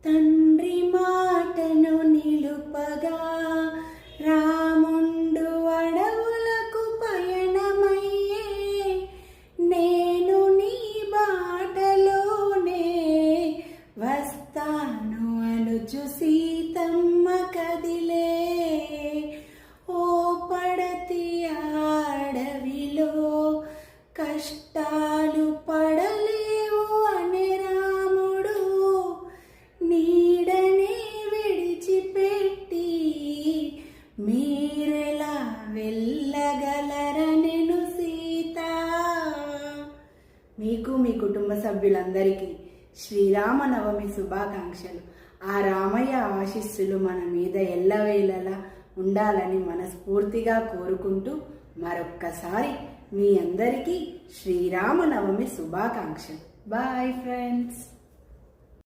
తండ్రి మాటను నిలుపగా రాముండు అడవులకు పయనమయ్యే, నేను నీ బాటలోనే వస్తాను అనుచు సీతమ్మ కదిలే. ఓ పడతి అడవిలో కష్టాలు పడలేవు అనే రాముడు, నీడనే విడిచిపెట్టి మీరెలా వెళ్ళగలరనెను సీత. మీకు మీ కుటుంబ సభ్యులందరికీ శ్రీరామనవమి శుభాకాంక్షలు. ఆ రామయ్య ఆశీస్సులు మన మీద ఎల్లవేళలా ఉండాలని మనస్ఫూర్తిగా కోరుకుంటూ మరొక్కసారి మీ అందరికీ శ్రీరామనవమి శుభాకాంక్షలు. Bye friends.